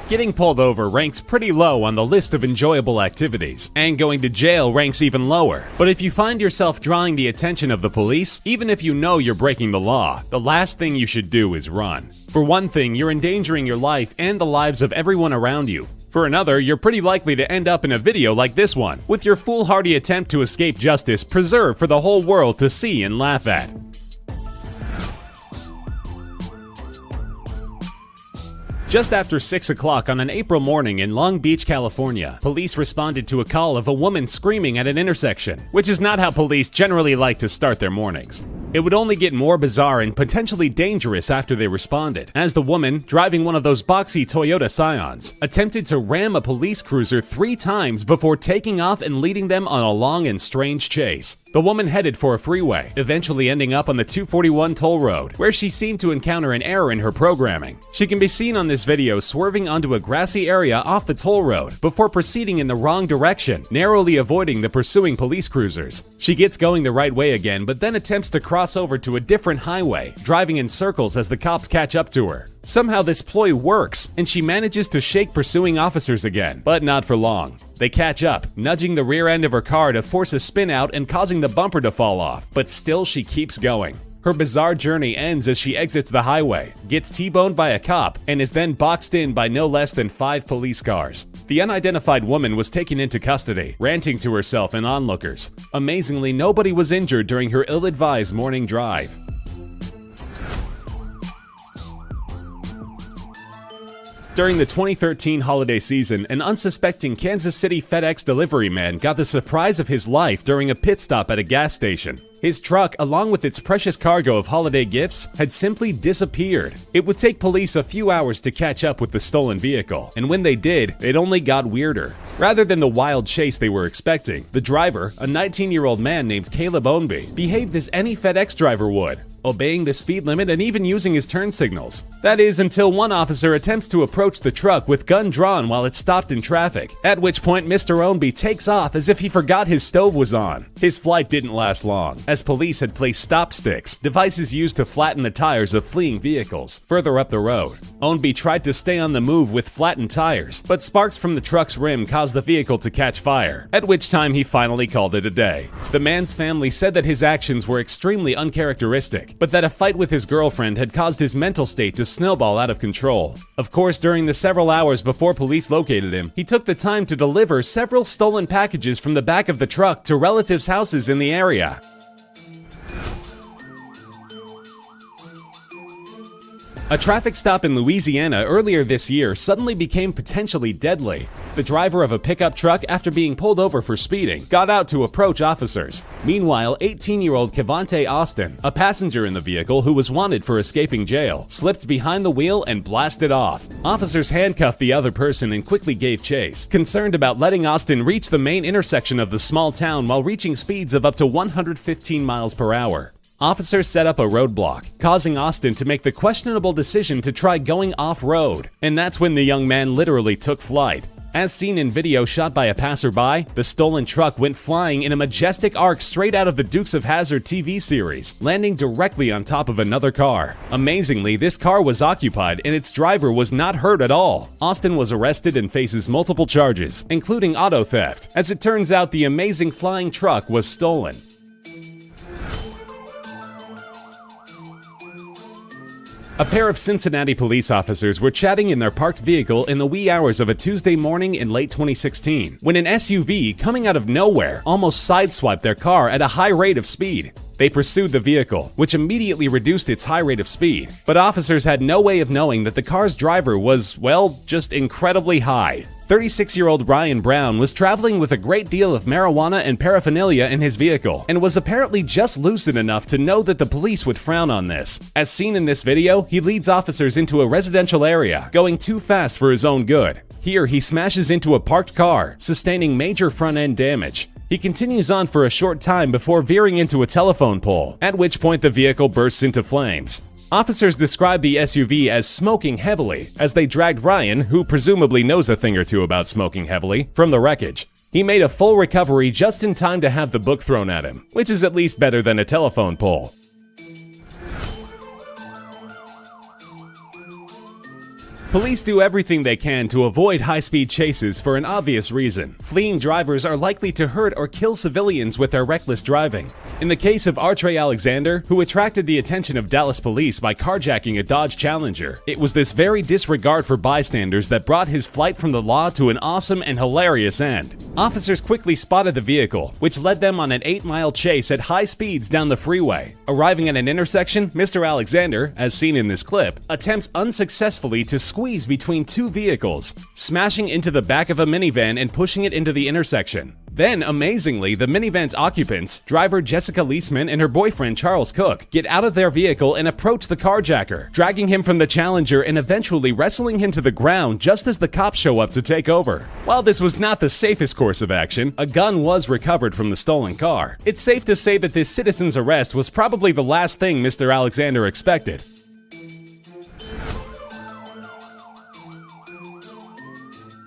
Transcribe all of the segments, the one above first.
Getting pulled over ranks pretty low on the list of enjoyable activities, and going to jail ranks even lower. But if you find yourself drawing the attention of the police, even if you know you're breaking the law, the last thing you should do is run. For one thing, you're endangering your life and the lives of everyone around you. For another, you're pretty likely to end up in a video like this one, with your foolhardy attempt to escape justice preserved for the whole world to see and laugh at. Just after 6 o'clock on an April morning in Long Beach, California, police responded to a call of a woman screaming at an intersection, which is not how police generally like to start their mornings. It would only get more bizarre and potentially dangerous after they responded, as the woman, driving one of those boxy Toyota Scions, attempted to ram a police cruiser 3 times before taking off and leading them on a long and strange chase. The woman headed for a freeway, eventually ending up on the 241 toll road, where she seemed to encounter an error in her programming. She can be seen on this video swerving onto a grassy area off the toll road before proceeding in the wrong direction, narrowly avoiding the pursuing police cruisers. She gets going the right way again, but then attempts to cross over to a different highway, driving in circles as the cops catch up to her. Somehow this ploy works, and she manages to shake pursuing officers again, but not for long. They catch up, nudging the rear end of her car to force a spin out and causing the bumper to fall off, but still she keeps going. Her bizarre journey ends as she exits the highway, gets T-boned by a cop, and is then boxed in by no less than 5 police cars. The unidentified woman was taken into custody, ranting to herself and onlookers. Amazingly, nobody was injured during her ill-advised morning drive. During the 2013 holiday season, an unsuspecting Kansas City FedEx delivery man got the surprise of his life during a pit stop at a gas station. His truck, along with its precious cargo of holiday gifts, had simply disappeared. It would take police a few hours to catch up with the stolen vehicle, and when they did, it only got weirder. Rather than the wild chase they were expecting, the driver, a 19-year-old man named Caleb Ownby, behaved as any FedEx driver would, obeying the speed limit and even using his turn signals. That is, until one officer attempts to approach the truck with gun drawn while it's stopped in traffic, at which point Mr. Ownby takes off as if he forgot his stove was on. His flight didn't last long, as police had placed stop sticks, devices used to flatten the tires of fleeing vehicles, further up the road. Ownby tried to stay on the move with flattened tires, but sparks from the truck's rim caused the vehicle to catch fire, at which time he finally called it a day. The man's family said that his actions were extremely uncharacteristic, but that a fight with his girlfriend had caused his mental state to snowball out of control. Of course, during the several hours before police located him, he took the time to deliver several stolen packages from the back of the truck to relatives' houses in the area. A traffic stop in Louisiana earlier this year suddenly became potentially deadly. The driver of a pickup truck, after being pulled over for speeding, got out to approach officers. Meanwhile, 18-year-old Kevonte Austin, a passenger in the vehicle who was wanted for escaping jail, slipped behind the wheel and blasted off. Officers handcuffed the other person and quickly gave chase, concerned about letting Austin reach the main intersection of the small town while reaching speeds of up to 115 miles per hour. Officers set up a roadblock, causing Austin to make the questionable decision to try going off-road, and that's when the young man literally took flight. As seen in video shot by a passerby, the stolen truck went flying in a majestic arc straight out of the Dukes of Hazzard TV series, landing directly on top of another car. Amazingly, this car was occupied and its driver was not hurt at all. Austin was arrested and faces multiple charges, including auto theft. As it turns out, the amazing flying truck was stolen. A pair of Cincinnati police officers were chatting in their parked vehicle in the wee hours of a Tuesday morning in late 2016, when an SUV coming out of nowhere almost sideswiped their car at a high rate of speed. They pursued the vehicle, which immediately reduced its high rate of speed, but officers had no way of knowing that the car's driver was, well, just incredibly high. 36-year-old Ryan Brown was traveling with a great deal of marijuana and paraphernalia in his vehicle, and was apparently just lucid enough to know that the police would frown on this. As seen in this video, he leads officers into a residential area, going too fast for his own good. Here, he smashes into a parked car, sustaining major front-end damage. He continues on for a short time before veering into a telephone pole, at which point the vehicle bursts into flames. Officers described the SUV as smoking heavily as they dragged Ryan, who presumably knows a thing or two about smoking heavily, from the wreckage. He made a full recovery just in time to have the book thrown at him, which is at least better than a telephone pole. Police do everything they can to avoid high-speed chases for an obvious reason. Fleeing drivers are likely to hurt or kill civilians with their reckless driving. In the case of Artrey Alexander, who attracted the attention of Dallas police by carjacking a Dodge Challenger, it was this very disregard for bystanders that brought his flight from the law to an awesome and hilarious end. Officers quickly spotted the vehicle, which led them on an 8-mile chase at high speeds down the freeway. Arriving at an intersection, Mr. Alexander, as seen in this clip, attempts unsuccessfully to squeeze between two vehicles, smashing into the back of a minivan and pushing it into the intersection. Then, amazingly, the minivan's occupants, driver Jessica Leisman and her boyfriend Charles Cook, get out of their vehicle and approach the carjacker, dragging him from the Challenger and eventually wrestling him to the ground just as the cops show up to take over. While this was not the safest course of action, a gun was recovered from the stolen car. It's safe to say that this citizen's arrest was probably the last thing Mr. Alexander expected.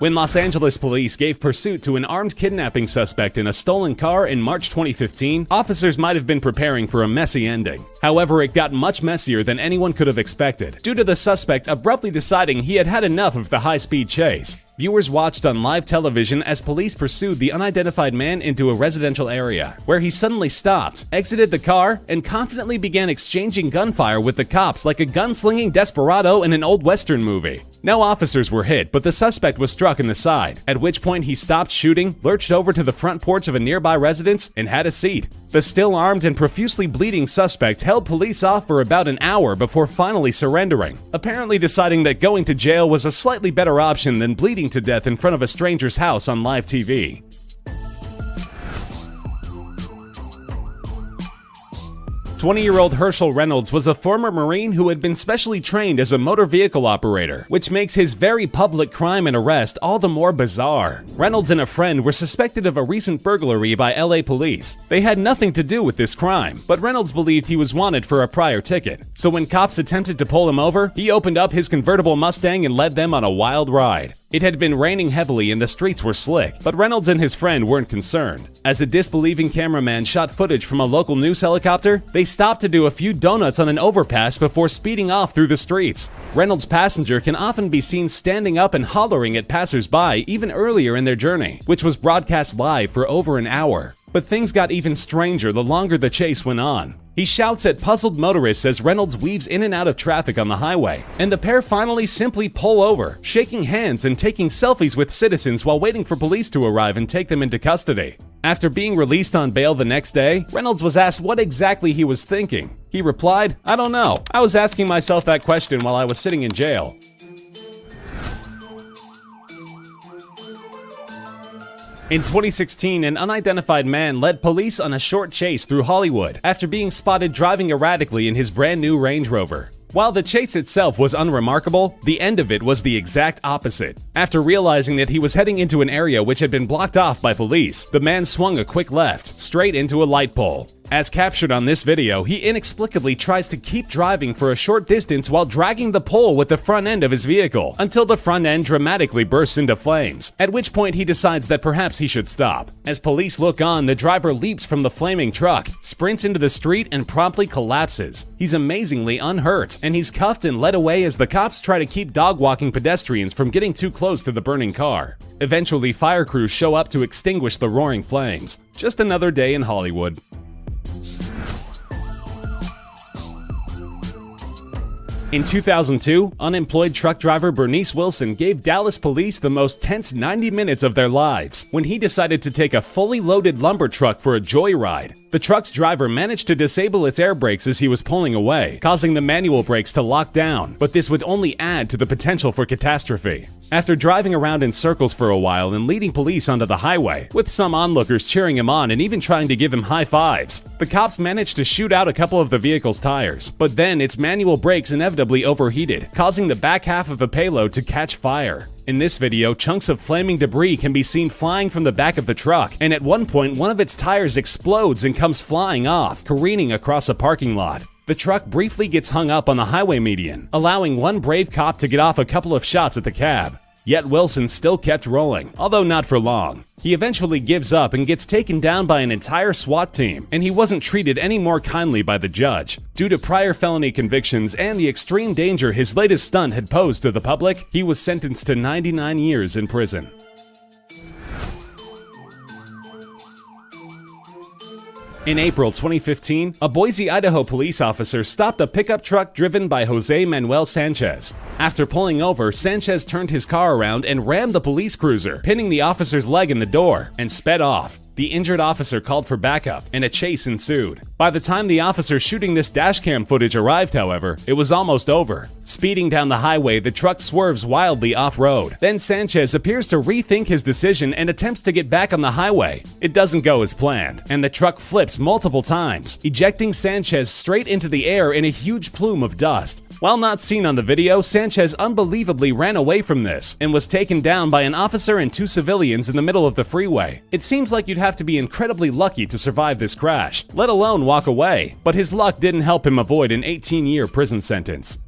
When Los Angeles police gave pursuit to an armed kidnapping suspect in a stolen car in March 2015, officers might have been preparing for a messy ending. However, it got much messier than anyone could have expected, due to the suspect abruptly deciding he had had enough of the high-speed chase. Viewers watched on live television as police pursued the unidentified man into a residential area, where he suddenly stopped, exited the car, and confidently began exchanging gunfire with the cops like a gunslinging desperado in an old Western movie. No officers were hit, but the suspect was struck in the side, at which point he stopped shooting, lurched over to the front porch of a nearby residence, and had a seat. The still armed and profusely bleeding suspect held police off for about an hour before finally surrendering, apparently deciding that going to jail was a slightly better option than bleeding to death in front of a stranger's house on live TV. 20-year-old Herschel Reynolds was a former Marine who had been specially trained as a motor vehicle operator, which makes his very public crime and arrest all the more bizarre. Reynolds and a friend were suspected of a recent burglary by LA police. They had nothing to do with this crime, but Reynolds believed he was wanted for a prior ticket. So when cops attempted to pull him over, he opened up his convertible Mustang and led them on a wild ride. It had been raining heavily and the streets were slick, but Reynolds and his friend weren't concerned. As a disbelieving cameraman shot footage from a local news helicopter, they stopped to do a few donuts on an overpass before speeding off through the streets. Reynolds' passenger can often be seen standing up and hollering at passers-by even earlier in their journey, which was broadcast live for over an hour. But things got even stranger the longer the chase went on. He shouts at puzzled motorists as Reynolds weaves in and out of traffic on the highway, and the pair finally simply pull over, shaking hands and taking selfies with citizens while waiting for police to arrive and take them into custody. After being released on bail the next day, Reynolds was asked what exactly he was thinking. He replied, "I don't know. I was asking myself that question while I was sitting in jail." In 2016, an unidentified man led police on a short chase through Hollywood after being spotted driving erratically in his brand new Range Rover. While the chase itself was unremarkable, the end of it was the exact opposite. After realizing that he was heading into an area which had been blocked off by police, the man swung a quick left, straight into a light pole. As captured on this video, he inexplicably tries to keep driving for a short distance while dragging the pole with the front end of his vehicle, until the front end dramatically bursts into flames, at which point he decides that perhaps he should stop. As police look on, the driver leaps from the flaming truck, sprints into the street, and promptly collapses. He's amazingly unhurt, and he's cuffed and led away as the cops try to keep dog-walking pedestrians from getting too close to the burning car. Eventually, fire crews show up to extinguish the roaring flames. Just another day in Hollywood. In 2002, unemployed truck driver Bernice Wilson gave Dallas police the most tense 90 minutes of their lives when he decided to take a fully loaded lumber truck for a joyride. The truck's driver managed to disable its air brakes as he was pulling away, causing the manual brakes to lock down, but this would only add to the potential for catastrophe. After driving around in circles for a while and leading police onto the highway, with some onlookers cheering him on and even trying to give him high fives, the cops managed to shoot out a couple of the vehicle's tires, but then its manual brakes inevitably overheated, causing the back half of the payload to catch fire. In this video, chunks of flaming debris can be seen flying from the back of the truck, and at one point one of its tires explodes and comes flying off, careening across a parking lot. The truck briefly gets hung up on the highway median, allowing one brave cop to get off a couple of shots at the cab. Yet Wilson still kept rolling, although not for long. He eventually gives up and gets taken down by an entire SWAT team, and he wasn't treated any more kindly by the judge. Due to prior felony convictions and the extreme danger his latest stunt had posed to the public, he was sentenced to 99 years in prison. In April 2015, a Boise, Idaho police officer stopped a pickup truck driven by Jose Manuel Sanchez. After pulling over, Sanchez turned his car around and rammed the police cruiser, pinning the officer's leg in the door, and sped off. The injured officer called for backup, and a chase ensued. By the time the officer shooting this dashcam footage arrived, however, it was almost over. Speeding down the highway, the truck swerves wildly off-road. Then Sanchez appears to rethink his decision and attempts to get back on the highway. It doesn't go as planned, and the truck flips multiple times, ejecting Sanchez straight into the air in a huge plume of dust. While not seen on the video, Sanchez unbelievably ran away from this and was taken down by an officer and 2 civilians in the middle of the freeway. It seems like you'd have to be incredibly lucky to survive this crash, let alone walk away. But his luck didn't help him avoid an 18-year prison sentence.